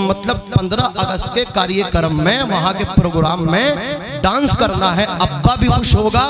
मतलब 15 अगस्त के कार्यक्रम में, वहाँ के प्रोग्राम में डांस करना है। अब्बा भी खुश होगा,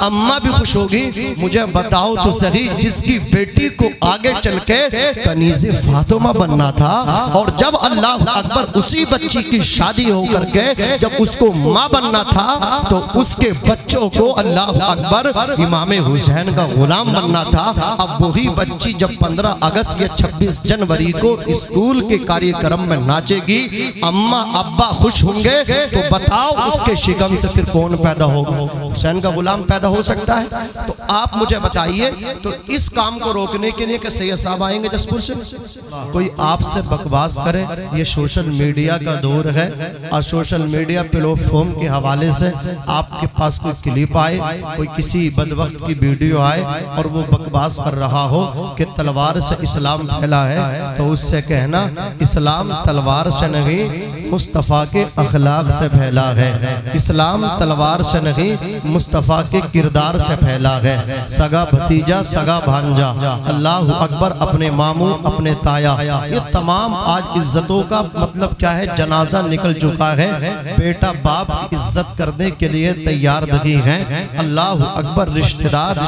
अम्मा भी खुश होगी। मुझे बताओ तो सही, जिसकी बेटी को आगे चल के कनीज़े फातिमा बनना था, और जब अल्लाह अकबर उसी बच्ची की शादी हो करके जब उसको माँ बनना था, तो उसके बच्चों को अल्लाह अकबर इमाम हुसैन का गुलाम बनना था। अब वही बच्ची जब 15 अगस्त या 26 जनवरी को स्कूल के कार्यक्रम में नाचेगी, अम्मा अब्बा खुश होंगे, तो बताओ उसके शिकम से फिर कौन पैदा होगा? हुसैन का गुलाम पैदा हो सकता है? तो आप मुझे बताइए, तो इस काम को रोकने के लिए सैयद साहब आएंगे जसपुर से? कोई आपसे बकवास करे, ये सोशल मीडिया का दौर है, और सोशल मीडिया प्लेटफॉर्म के हवाले से आपके पास कोई क्लिप आए, कोई किसी बदवक्त की वीडियो आए और वो बकवास कर रहा हो कि तलवार से इस्लाम फैला है, तो उससे कहना इस्लाम तलवार से नहीं मुस्तफ़ा के अखलाक से फैला है। इस्लाम तलवार से नहीं मुस्तफ़ा के किरदार से फैला है। सगा भतीजा, सगा भांजा, अल्लाह अकबर, अपने मामू, अपने ताया, ये तमाम आज इज्जतों का मतलब क्या है? जनाजा निकल चुका है। बेटा बाप की इज्जत करने के लिए तैयार नहीं है। अल्लाह अकबर रिश्तेदार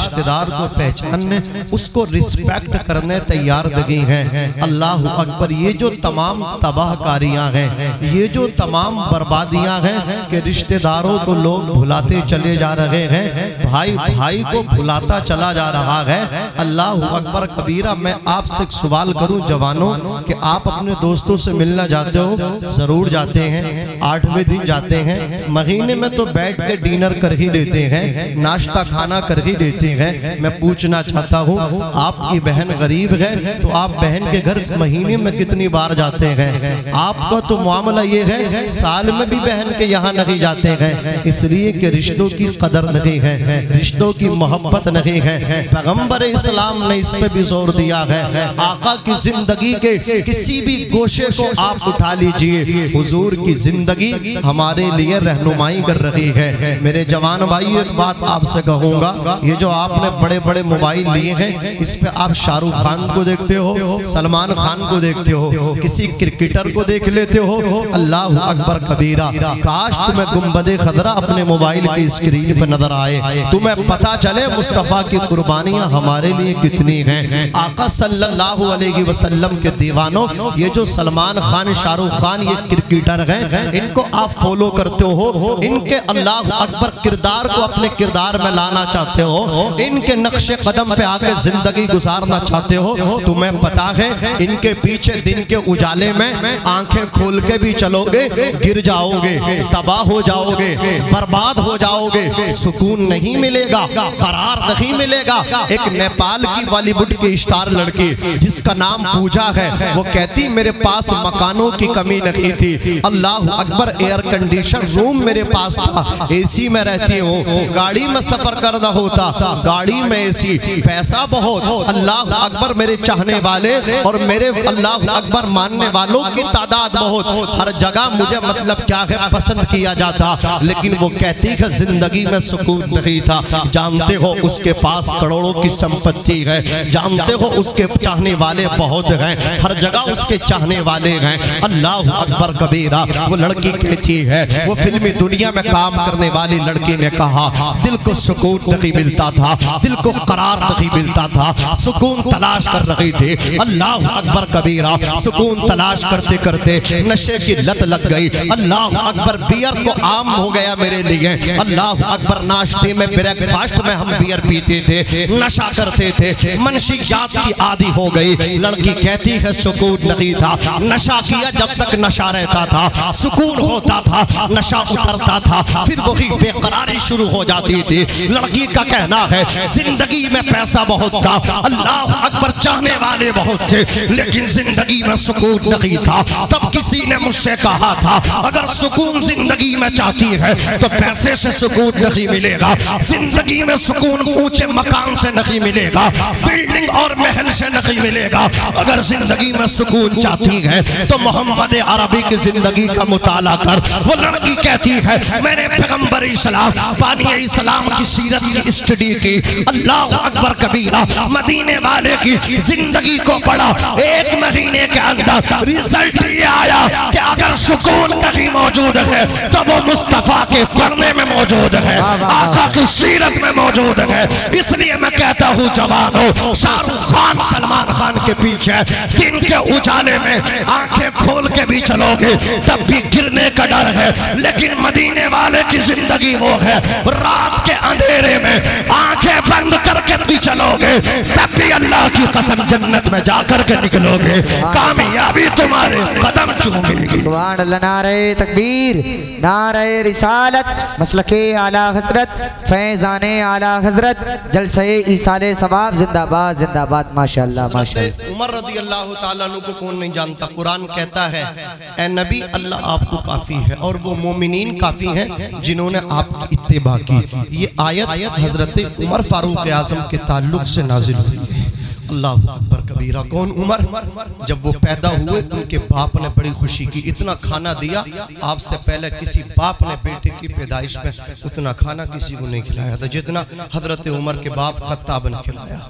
को पहचानने, उसको रिस्पेक्ट करने तैयार नहीं है। अल्लाह अकबर, ये जो तमाम तबाहकारियां हैं, ये जो तमाम बर्बादियां हैं कि रिश्तेदारों को लोग भुलाते चले जा रहे हैं, भाई भाई को भुलाता चला जा रहा है। अल्लाह अकबर कबीरा। मैं आपसे एक सवाल करूं जवानों, कि आप अपने दोस्तों से मिलना जाते हो? जरूर जाते हैं। 8वें दिन जाते हैं, महीने में तो बैठ के डिनर कर ही लेते हैं, नाश्ता खाना कर ही लेते हैं। मैं पूछना चाहता हूँ, आपकी बहन गरीब है तो आप बहन के घर महीने में कितनी बार जाते हैं? आपका तो मामला ये है, साल में भी बहन के यहाँ नहीं जाते हैं, इसलिए कि रिश्तों की कदर नहीं है, रिश्तों की मोहब्बत नहीं है। पैगंबर इस्लाम ने इस पे भी जोर दिया है। आका की जिंदगी के किसी भी गोशे को आप उठा लीजिए, हुजूर की जिंदगी हमारे लिए रहनुमाई कर रही है। मेरे जवान भाई, एक बात आपसे कहूंगा, ये जो आपने बड़े बड़े मोबाइल लिए हैं, इस पे आप शाहरुख खान को देखते हो, सलमान खान को देखते हो, किसी क्रिकेटर को देख लेते हो। अल्लाह अकबर कबीरा। काश तुम्हें गुंबदे खदरा अपने मोबाइल की स्क्रीन पर नजर आए, तुम्हें पता चले मुस्तफा की कुर्बानियां हमारे लिए कितनी हैं। आका सल्लल्लाहु अलैहि वसल्लम के दीवानों, ये जो सलमान खान, शाहरुख खान, ये क्रिकेटर हैं, इनको आप फॉलो करते हो, इनके अल्लाह अकबर किरदार को अपने किरदार में लाना चाहते हो, इनके नक्शे कदम पे आके जिंदगी गुजारना चाहते हो। तुम्हें पता है इनके पीछे दिन के उजाले में आंखें खोल के भी चलोगे, गिर जाओगे, तबाह हो जाओगे, बर्बाद हो जाओगे, सुकून नहीं मिलेगा, करार नहीं मिलेगा। एक नेपाल की बॉलीवुड की स्टार लड़की जिसका नाम पूजा है, वो कहती मेरे पास मकानों की कमी नहीं थी, अल्लाह अकबर, एयर कंडीशन रूम मेरे पास था, एसी में रहती हूँ, गाड़ी में सफर करना होता, गाड़ी में एसी, पैसा बहुत, अल्लाह अकबर, मेरे चाहने वाले और मेरे अल्लाह अकबर मानने वालों की तादाद बहुत, हर जगह मुझे मतलब क्या है पसंद किया जाता। लेकिन वो कहती है जिंदगी में सुकून नहीं था। जानते हो उसके पास करोड़ों की संपत्ति है, जानते हो उसके चाहने वाले बहुत हैं, हर जगह उसके चाहने वाले हैं। अल्लाह अकबर कबीरा। वो लड़की कहती है, वो फिल्मी दुनिया में काम करने वाली लड़की ने कहा, दिल को सुकून नहीं मिलता था, दिल को करार नहीं मिलता था, सुकून तलाश कर रही थी। अल्लाह अकबर कबीरा। सुकून तलाश करते करते नशे की लत लग गई। अल्लाह अकबर, बियर को आम हो गया मेरे लिए। अल्लाह अकबर, नाश्ते में, ब्रेकफास्ट में हम बियर पीते थे, नशा करते थे, मनशियात की आदी हो गई। लड़की कहती है सुकून नहीं था, नशा किया जब तक नशा रहता था, सुकून होता था, नशा उतरता था, फिर वही बेकरारी शुरू हो जाती थी। लड़की का कहना है जिंदगी में पैसा बहुत था, अल्लाह अकबर, चाहने वाले बहुत थे, लेकिन जिंदगी में सुकून नहीं था। तब किसी ने मुझसे कहा था, अगर सुकून जिंदगी में चाहती है तो पैसे से सुकून नहीं मिलेगा, जिंदगी में सुकून ऊंचे मकान से नहीं मिलेगा, बिल्डिंग और महल से नहीं मिलेगा। अगर जिंदगी में सुकून चाहती है तो मोहम्मद अरबी की जिंदगी का मुताला कर। वो लड़की कहती है मैंने पैगंबर इस्लाम, पानी इस्लाम की सीरत की स्टडी की। अल्लाह अकबर कबीरा। मदीने वाले की जिंदगी को पढ़ा, एक महीने के अंदर रिजल्ट ये आया फरमाया कि अगर सुकून कहीं मौजूद है तो वो मुस्तफा के पढ़ने में मौजूद है, आका की सीरत में मौजूद है। इसलिए मैं कहता हूँ जवानों, शाहरुख खान सलमान खान के पीछे दिन के उजाले में आंखें खोल के भी चलोगे तब भी गिरने का डर है, लेकिन मदीने वाले की जिंदगी वो है रात के अंधेरे में आंखें बंद करके भी चलोगे तब भी अल्लाह की कसम जन्नत में जाकर के निकलोगे, कामयाबी तुम्हारे कदम चूमेगी। सुभान अल्लाह। नारे तकबीर, नारे रिसालत, मसलके आला हजरत, फैज़ाने आला हजरत, जलसे ईसाले सवाब जिंदाबाद जिंदाबाद। माशाअल्लाह माशाअल्लाह। उमर रज़ी अल्लाह ताला अन्हु को कौन नहीं जानता। कुरान कहता है ए नबी अल्लाह आपको काफी है और वो मोमिनीन काफी हैं जिन्होंने आपकी इत्तिबा की। ये आयत हजरत उमर फारूक आज़म के ताल्लुक से नाजिल हुई है। अल्लाह अकबर कबीरा। कौन? उमर। जब वो पैदा हुए उनके बाप ने बड़ी खुशी की, इतना खाना दिया आपसे पहले किसी बाप ने बेटे की पैदाइश में उतना खाना किसी को नहीं खिलाया था जितना हजरत उमर के बाप खत्ताब ने खिलाया।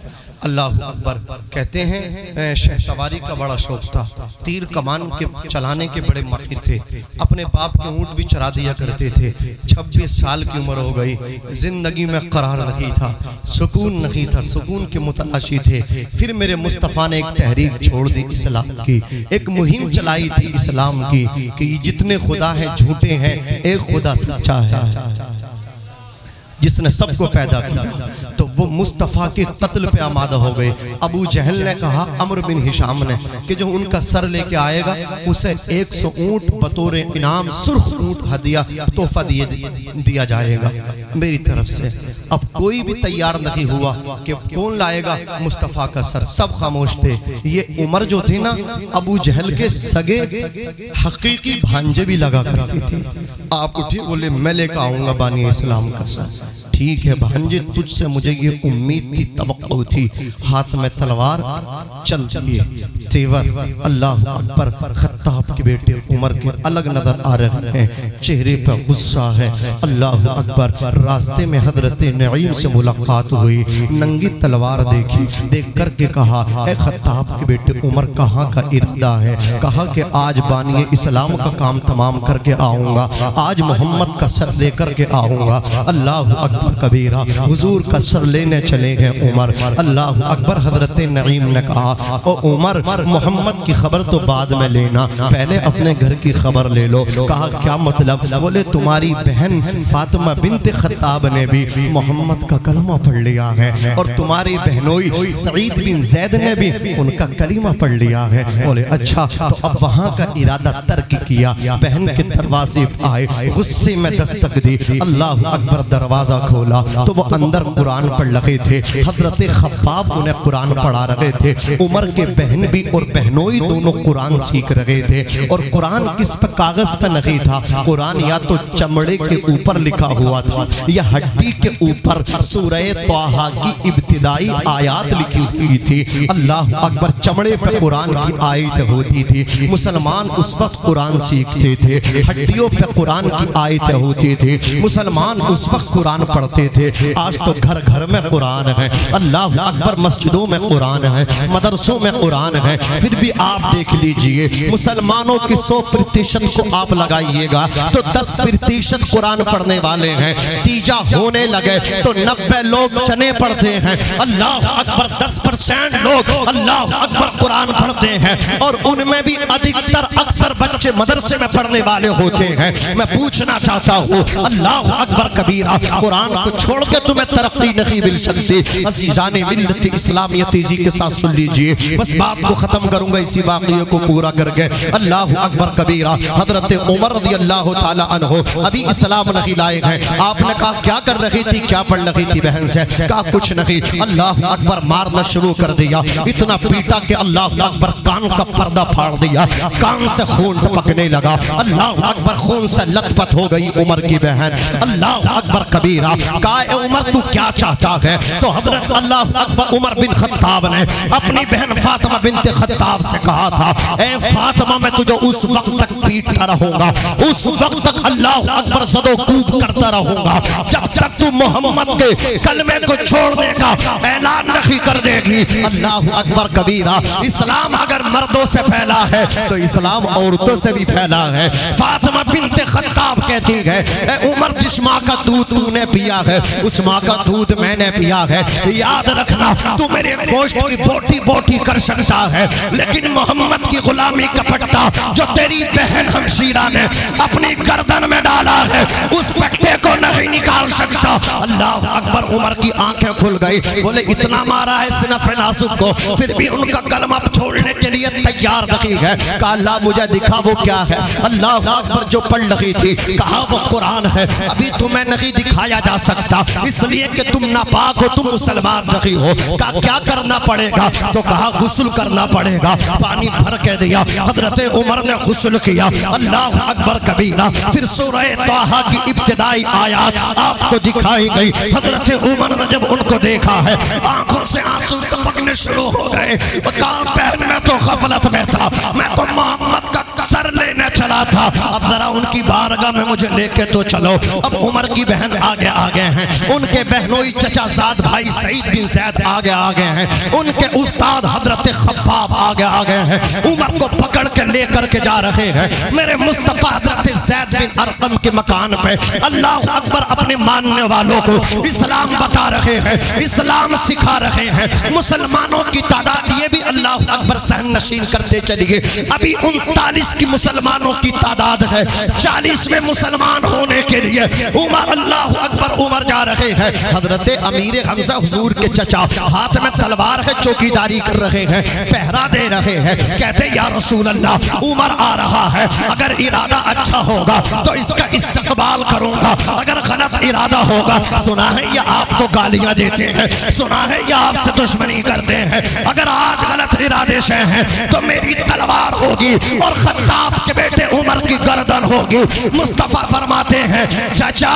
अल्लाह अकबर। कहते हैं शहसवारी का बड़ा शौक था, तीर कमान के चलाने के बड़े माहिर थे, अपने बाप के ऊँट भी चरा दिया करते थे। 26 साल की उम्र हो गई, जिंदगी में करार नहीं था, सुकून नहीं था, सुकून के मुतलाशी थे। फिर मेरे मुस्तफ़ा ने एक तहरीक छोड़ दी इस्लाम की, एक मुहिम चलाई थी इस्लाम की कि जितने खुदा हैं झूठे हैं, एक खुदा सच्चा है जिसने सबको पैदा किया। तो वो मुस्तफ़ा के कत्ल पे आमादा हो गए। अबू जहल ने कहा अमर बिन हिशाम ने कि जो उनका सर लेके आएगा उसे 100 ऊँट बतौर इनाम, सुर्ख ऊँट हदिया तोहफा दिया जाएगा मेरी तरफ से। अब कोई भी तैयार नहीं हुआ कि कौन लाएगा मुस्तफ़ा का सर, सब खामोश थे। ये उमर जो थे ना, अबू जहल के सगे हकीकी भांजे भी लगा करते थे। आप उठे, बोले मैं लेकर आऊंगा बानी इस्लाम का सर। ठीक है भांजे, तुझसे मुझे ये उम्मीद थी, तवक्को थी। हाथ में तलवार, चल दिए तेवर। अल्लाह अकबर। खत्ताब के बेटे उमर के अलग नजर आ रहे हैं, चेहरे पर गुस्सा है। अल्लाह अकबर। रास्ते में हजरत नईम से मुलाकात हुई, नंगी तलवार देखी, देख करके कहा ए खत्ताब के बेटे उमर कहाँ का इरादा है? कहा कि आज बानी इस्लाम का काम तमाम करके आऊँगा, आज मोहम्मद का सर दे करके आऊँगा। अल्लाह अकबर कबीरा। हुजूर का सर लेने चले गए उमर। अल्लाह अकबर। हजरत नईम ने कहा ओ उमर, मोहम्मद की खबर तो बाद में लेना, पहले अपने घर की खबर ले लो। कहा क्या मतलब? बोले तुम्हारी बहन फातिमा बिन्त खत्ताब ने भी मोहम्मद का कलमा पढ़ लिया है और तुम्हारी बहनोई सईद बिन जैद ने भी उनका कलीमा पढ़ लिया है। बोले अच्छा। तो अब वहाँ का इरादा तर्क किया, बहन के दरवाजे आए, गुस्से में दस्तक दी। अल्लाह अकबर। दरवाजा खोला तो वो अंदर कुरान पढ़ रहे थे। हजरत खब्बाब उन्हें कुरान पढ़ा रहे थे। उमर के बहन भी और बहनोई दोनों कुरान सीख रहे थे। और कुरान किस पर? कागज पर नहीं था, कुरान या तो चमड़े के ऊपर लिखा हुआ था या हड्डी के ऊपर सूरह तौहा की इब्तिदाई आयत लिखी हुई थी। अल्लाह अकबर। चमड़े पर कुरान की आयत होती थी। मुसलमान उस वक्त कुरान सीखते थे, हड्डियों पर कुरान की आयत होती थी, मुसलमान उस वक्त कुरान पढ़ते थे। आज तो घर घर में कुरान है। अल्लाह अकबर। मस्जिदों में कुरान है, मदरसों में कुरान है। फिर भी आप देख लीजिए, मुसलमानों की 100% को आप लगाइएगा तो 10% कुरान पढ़ने वाले हैं। तीजा होने लगे तो 90 लोग चने पढ़ते हैं। अल्लाह अकबर। 10% लोग अल्लाह अकबर कुरान पढ़ते हैं और उनमें भी अधिकतर अक्सर बच्चे मदरसे में पढ़ने वाले होते हैं। मैं पूछना चाहता हूँ अल्लाह अकबर कबीरा, कुरान को छोड़ के तुम्हें तरक्की नहीं मिल सकती। अज़ीज़ाने मिल्लत इस्लामियत जी के साथ सुन लीजिए, बस बात को खत्म करूंगा इसी वाक़ये को पूरा करके। अल्लाह अकबर कबीरा। हजरत उमर रज़ी अल्लाह ताला अन्हु अभी इस्लाम नहीं लाए हैं। आपने कहा क्या कर रही थी, क्या पढ़ रही थी बहन से? कहा कुछ नहीं। अल्लाह अकबर। मारना शुरू कर दिया, इतना पीटा कि अल्लाह अकबर कान का पर्दा फाड़ दिया, कान से खून टपकने लगा। अल्लाह अकबर। खून से लथपथ हो गई उमर की बहन। अल्लाह अकबर कबीरा। कहा उमर तू क्या चाहता है? तो हजरत अल्लाह अकबर उमर बिन खत्ताब ने अपनी बहन फातिमा बिन्त खत्ताब से कहा था, ए फातिमा मैं तुझे उस वक्त तक पीटता रहूंगा, उस वक्त तक अल्लाह अकबर सदो कूद करता रहूंगा जब तक तू मोहम्मद के कलमे को छोड़ने का ऐलान नहीं कर देगी। अल्लाह अकबर कबीरा। इस्लाम अगर मर्दों से फैला है तो इस्लाम औरतों से भी फैला है। फातिमा बिन्ते खत्ताब कहती है, ए उमर, जिस माँ का दूध तूने पिया है उस माँ का दूध मैंने पिया है। याद रखना, तू मेरे गोश्त की बोटी बोटी कर सकता है, लेकिन मोहम्मद की गुलामी का पट्टा जो तेरी बहन हमशीरा ने अपनी गर्दन में डाला है, उस पट्टे को नहीं निकाल सकता। अल्लाह अकबर। उमर की आंखें खुल गई। बोले, इतना मारा है सिनफ नासुक को, फिर भी उनका कलमा छोड़ने के लिए तैयार नहीं है। कहा, अल्लाह मुझे दिखा वो क्या है। अल्लाह अकबर जो पढ़ रही थी, कहा वो कुरान है। अभी तुम्हें नहीं दिखाया जा सकता, इसलिए कि तुम नापाक हो, तुम मुसलमान नहीं हो। कहा, क्या करना पड़ेगा? तो कहा, गुस्ल करना पड़ेगा। पानी भर के दिया, हजरत उमर ने गुस्ल किया। अल्लाह अकबर कबीरा। फिर सूरह ताहा की इब्तिदाई आयत आपको दिखाई गई। हजरत उमर ने जब उनको देखा है, आंखों से आंसू टपकने शुरू हो गए। कहा, बहन मैं तो गफलत में था, मैं तो मोहम्मद का सर लेने चला था, अब जरा उनकी बारगाह में मुझे लेके तो चलो। अब उमर की बहन आगे हैं, उनके बहनोई चचा साद भाई सईद बिन ज़ैद आगे हैं, उनके उस्ताद हजरत खब्बाब आगे हैं। उमर को पकड़ के लेकर के जा रहे हैं मेरे मुस्तफा हजरत ज़ैद बिन अरकम के मकान पे। अल्लाह अकबर अपने मानने वालों को इस्लाम बता रहे हैं, इस्लाम सिखा रहे हैं। मुसलमानों की तादाद ये भी अल्लाह अकबर सहन नशीन करते चलिए। अभी 39 की मुसलमानों की तादाद है, 40 में मुसलमान होने के लिए उमर, अल्लाह अकबर, उमर जा रहे हैं। हजरत अमीर हमजा हुजूर के चचा हाथ में तलवार है, चौकीदारी कर रहे हैं, पहरा दे रहे हैं। कहते, या रसूल अल्लाह, उमर आ रहा है, अगर इरादा अच्छा होगा तो इसका इस्तकबाल करूंगा, अगर गलत इरादा होगा, सुना है ये आपको गालियां देते हैं, सुना है ये आपसे दुश्मनी करते हैं, अगर आज गलत इरादे से हैं तो मेरी तलवार होगी और खत्ताब के बेटे उमर की गर्दन होगी। मुस्तफा फरमाते हैं, चाचा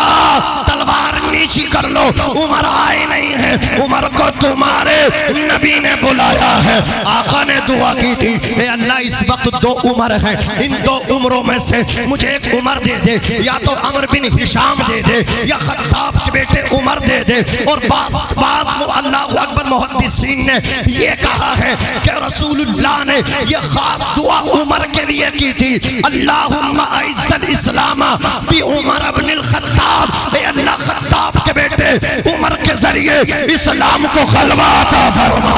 तलवार नीची कर लो, उमर आए नहीं है, उमर को तुम्हारे नबी ने बुलाया है। आका ने दुआ की थी, ए अल्लाह, इस वक्त 2 उमर हैं, इन 2 उमरों में से मुझे एक उमर दे दे, या तो अमर बिन हिशाम दे दे या खत्ताब के बेटे उमर दे दे। और बास अल्लाह अकबर मुहद्दिसीन ने ये कहा है कि रसूलुल्लाह ने ये खास दुआ उमर के लिए की थी, अल्लाहुम्मा अइज़्ज़ल इस्लाम बि उमर इब्नुल खत्ताब। ए अल्लाह, खत्ताब के बेटे उमर के जरिए इस्लाम को गलबा अता फरमा।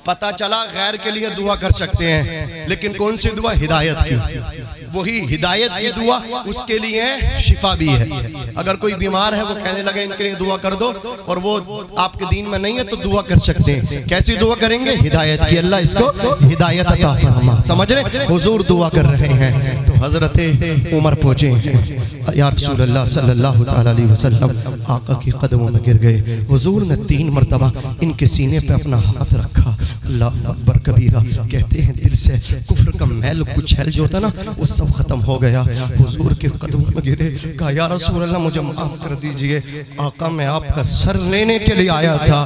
पता चला गैर के लिए दुआ कर सकते हैं, लेकिन कौन सी दुआ? हिदायत की। वही हिदायत की दुआ, उसके लिए शिफा भी है। अगर कोई बीमार है, वो कहने लगे इनके लिए दुआ कर दो, और वो आपके दीन में नहीं है, तो दुआ कर सकते हैं। कैसी दुआ करेंगे? हिदायत की। अल्लाह इसको हिदायत अता फरमा। समझ रहे? हुजूर दुआ कर रहे हैं तो हजरत उमर पहुंचे, या रसूल अल्लाह सल्लल्लाहु अलैहि वसल्लम आका के कदमों में गिर गए। हुजूर ने 3 मरतबा इनके सीने पे अपना हाथ रखा। अल्लाह अकबर कबीरा। कहते हैं, दिल से कुफ्र का मैल कुचैल जो होता ना, वो सब खत्म हो गया। हुजूर के कदमों में गिरे, कहा, या रसूल अल्लाह, मुझे माफ कर दीजिए, आका मैं आपका सर लेने के लिए आया था।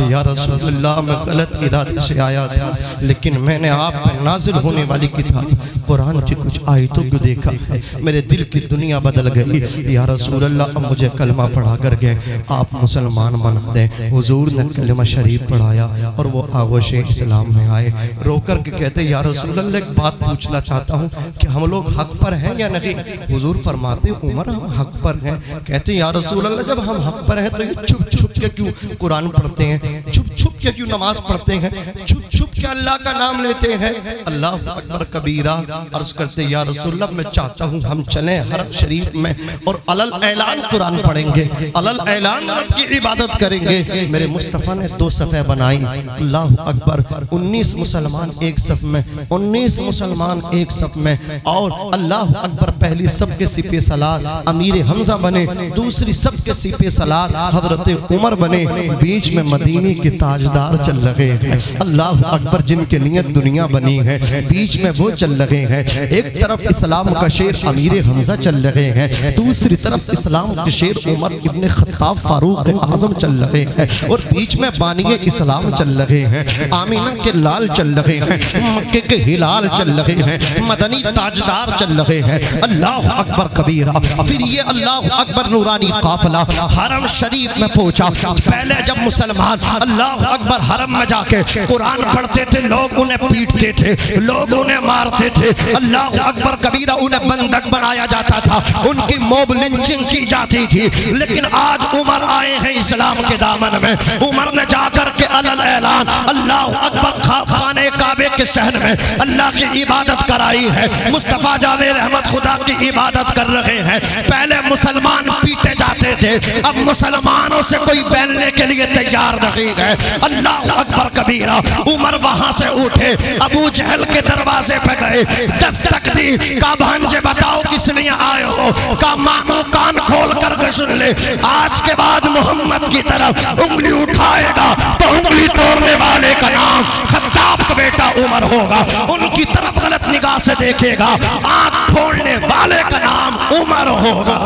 या रसूल अल्लाह, मैं गलत इरादे से आया था, लेकिन मैंने आप पर नाजिल होने वाली किताब कुरान की कुछ आयतों को देखा है, मेरे दिल की दुनिया बदल गई। या रसूल अल्लाह, अब मुझे कलमा पढ़ा कर गए, आप मुसलमान बना दें। हुजूर ने कलमा शरीफ पढ़ाया और वो आगोश इस्लाम में आए। रोकर के कहते, या रसूल अल्लाह, एक बात पूछना चाहता हूँ कि हम लोग हक पर हैं या नहीं? हुजूर फरमाते, उमर हम हक पर हैं। कहते, या रसूल अल्लाह, जब हम हक पर हैं तो ये छुप छुप के क्यों कुरान पढ़ते हैं, छुप छुप के क्यों नमाज पढ़ते हैं, छुप छुप के अल्लाह का नाम लेते हैं? अल्लाह अकबर कबीरा। अर्ज करते, या रसूल अल्लाह, मैं चाहता हूँ हम चलें हरम शरीफ में और अलल ऐलान कुरान पढ़ेंगे, अलल ऐलान रब की इबादत करेंगे। मेरे मुस्तफ़ा ने 2 सफ़े बनाई। अल्लाह अकबर। 19 मुसलमान एक सफ में, 19 मुसलमान एक सफ में, और अल्लाह अकबर पहली सब के सिपे सलार अमीर हमजा बने, दूसरी सब के सिपे सलार हजरत उमर बने, बीच में मदीने के ताजदार चल रहे हैं। अल्लाह अकबर, जिनके लिए दुनिया बनी है, बीच में वो चल रहे हैं। एक तरफ इस्लाम का शेर अमीर हमजा चल रहे हैं, दूसरी तरफ इस्लाम के शेर उमर इब्ने खत्ताब फारूक आजम चल रहे हैं, और बीच में बानिए इस्लाम चल रहे हैं, आमीना के लाल चल रहे हैं, मक्के के हिलाल चल रहे हैं, मदनी ताजदार चल रहे हैं। अल्लाह अकबर कबीरा। फिर ये अल्लाह अकबर नूरानी काफिला हरम शरीफ में पहुंचा। पहले जब मुसलमान अल्लाह अकबर हरम में जाके कुरान पढ़ते करते थे, लोग उन्हें पीटते थे, लोग उन्हें मारते थे, अल्लाह अकबर कबीरा, उन्हें बंधक बनाया जाता था, उनकी मोब लिंचिंग की जाती थी। लेकिन आज उमर आए हैं इस्लाम के दामन में, उमर ने जाकर के अलल ऐलान अल्लाह अकबर खाने काबे के शहर में अल्लाह की इबादत कराई है। मुस्तफा जावेद रहमत खुदा की इबादत कर रहे हैं। पहले मुसलमान पीटे जाते थे, अब मुसलमानों से कोई बैलने के लिए तैयार नहीं है। अल्लाह अकबर कबीरा। उमर वहां से उठे, अबू जहल के दरवाजे पे गए, दस्तक दी, का भांजे बताओ किस लिए आए हो, का मामू कान खोल करके सुन ले, आज के बाद मोहम्मद की तरफ उंगली उठाएगा तो उंगली तोड़ने वाले का नाम खत्ताब का बेटा उमर होगा, उनकी तरफ गलत निगाह से देखेगा, आंख फोड़ने वाले का नाम उमर होगा।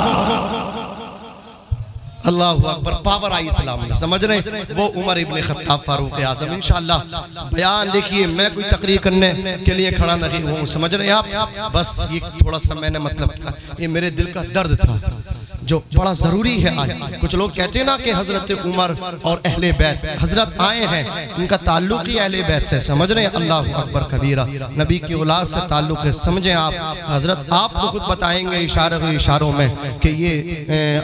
अल्लाह अकबर, पावर आई इस्लाम में, समझ रहे? वो उमर इब्ने खत्ताब फारूक आज़म। इंशाअल्लाह बयान देखिए, मैं कोई तकरीर करने के लिए खड़ा नहीं हूँ, समझ रहे आप? बस ये थोड़ा सा मैंने मतलब ये मेरे दिल का दर्द था जो बड़ा जरूरी है आज। कुछ लोग कहते हैं ना कि हजरत उमर और अहले बैत, हजरत आए हैं, इनका ताल्लुक ही अहले बैत से, समझ रहे हैं? अल्लाह अकबर कबीरा, नबी की औलाद से ताल्लुक है, समझें आप। हजरत आपको खुद बताएंगे इशारों में कि ये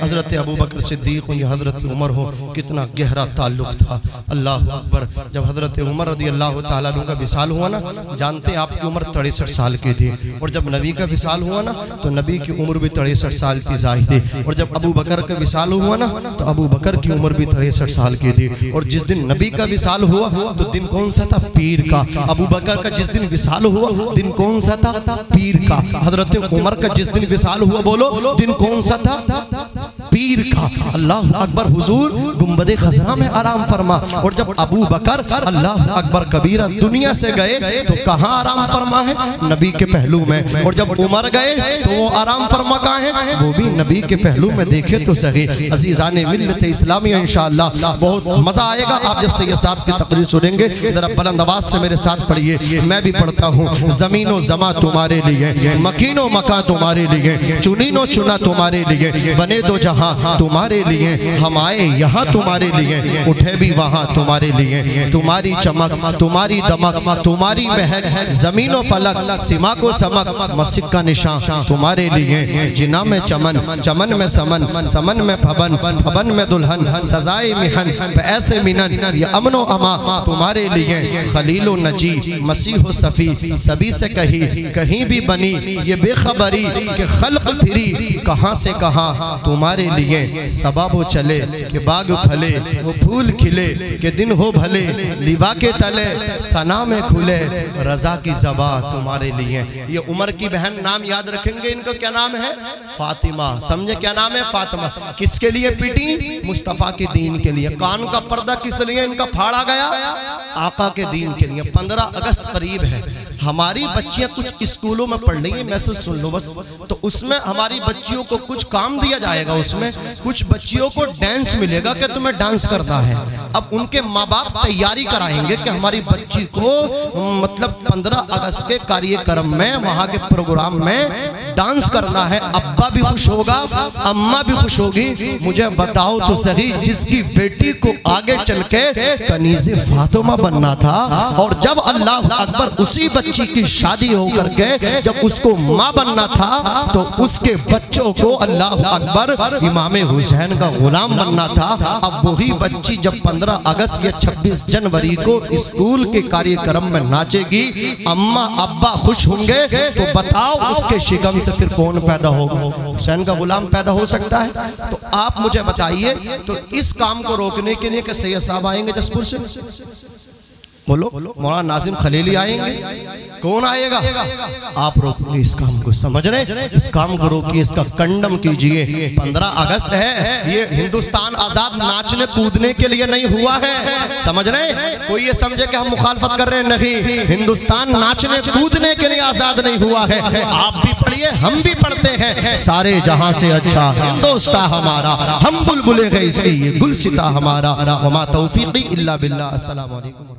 हजरत अबू बकर सिद्दीक हो या हजरत उमर हो, कितना गहरा ताल्लुक था। अल्लाह अकबर। जब हजरत उमर रदी अल्लाह तआला अन्हु का विसाल हुआ ना, जानते आपकी उम्र 63 साल की थी, और जब नबी का विसाल हुआ ना तो नबी की उम्र भी 63 साल की जाहिर थी, और जब अबू बकर का विसाल हुआ ना तो अबू बकर की उम्र भी 63 साल की थी। और जिस दिन नबी का विसाल हुआ तो दिन कौन सा था? पीर का। अबू बकर का जिस दिन विसाल हुआ दिन कौन सा था? पीर का। हजरत उमर का जिस दिन विसाल हुआ, बोलो, दिन कौन सा था? पीर का। अल्लाह अकबर। हुजूर गुंबदे खजरा में आराम फरमा, और जब अबू बकर अल्लाह अकबर कबीरा दुनिया से गए तो कहाँ आराम फरमा है? नबी के पहलू में। और जब उमर गए तो वो आराम फरमा कहाँ है? वो भी नबी के पहलू में। देखे तो सही अजीज़ाने मिल्लत इस्लामी, इंशाअल्लाह बहुत मजा आएगा आप जब सैयद साहब की तकरीर सुनेंगे। जरा बुलंद आवाज से मेरे साथ पढ़िए, मैं भी पढ़ता हूँ। जमीनो जमा तुम्हारे लिए, मकीनो मका तुम्हारे लिए, चुनीनो चुना तुम्हारे लिए, बने दो जहां तुम्हारे लिए, हम आए यहाँ तुम्हारे लिए, उठे भी वहाँ तुम्हारे लिए। तुम्हारी चमक, तुम्हारी दमक, तुम्हारी महक, जमीनो फलक, सीमा को समक, मस्जिद का निशान तुम्हारे लिए। जिना में चमन, चमन में समन, समन में फबन, फबन में दुल्हन, सजाए मिहन, ऐसे मिनन, ये अमनो अमा तुम्हारे लिए। खलीलो नजी, मसीहो सफी, सभी से कही, कहीं भी बनी ये बेखबरी कि खल्क फिरी, कहाँ से कहाँ तुम्हारे लिए। सबाबो चले कि बाग फले, वो फूल खिले कि दिन हो भले, लिबा के तले सना में खुले, रजा की ज़बा तुम्हारे लिए। ये उमर की बहन नाम याद रखेंगे, इनका क्या नाम है? फातिमा। समझे क्या नाम है? फातिमा। किसके लिए पीटी? मुस्तफ़ा के दीन के लिए। कान का पर्दा किस लिए इनका फाड़ा गया? आका के दीन के लिए। 15 अगस्त करीब है, हमारी बच्चियां कुछ स्कूलों में पढ़ रही हैं, मैसेज सुन लो बस। तो उसमें हमारी बच्चियों को कुछ काम दिया जाएगा, उसमें कुछ बच्चियों को डांस मिलेगा कि तुम्हें डांस करना है। अब उनके माँ बाप तैयारी कराएंगे कि हमारी बच्ची को मतलब 15 अगस्त के कार्यक्रम में, वहां के प्रोग्राम में डांस करना है। अब्बा भी खुश होगा, अम्मा भी खुश होगी। मुझे बताओ तो सही, जिसकी बेटी को आगे चल के कनीज़े फातिमा बनना था, और जब अल्लाह अकबर उसी बच्ची की शादी होकर के जब उसको माँ बनना था, तो उसके बच्चों को अल्लाह अकबर इमाम हुसैन का गुलाम बनना था। अब वही बच्ची जब 15 अगस्त या 26 जनवरी को स्कूल के कार्यक्रम में नाचेगी, अम्मा अब्बा खुश होंगे, तो बताओ उसके शिकम से फिर कौन पैदा होगा? हुसैन का गुलाम पैदा हो सकता है? तो आप मुझे बताइए, तो इस काम को रोकने के लिए सैयद साहब आएंगे जसपुर से? बोलो, मौलाना नाजिम खलीली आएंगे? कौन आएगा? आप रोकिए इस काम को, समझ रहे? इस काम को रोकिए, इसका कंडम कीजिए। 15 अगस्त है, ये हिंदुस्तान आजाद नाचने कूदने के लिए नहीं हुआ है, समझ रहे? कोई ये समझे कि हम मुखालफत कर रहे हैं, नहीं। हिंदुस्तान नाचने कूदने के लिए आजाद नहीं हुआ है। आप भी पढ़िए, हम भी पढ़ते हैं। सारे जहां से अच्छा हिंदुस्तान हमारा, हम बुलबुले गए इसलिए गुलसिता हमारा, वमा तौफीकी इल्ला बिल्लाह। अस्सलाम वालेकुम।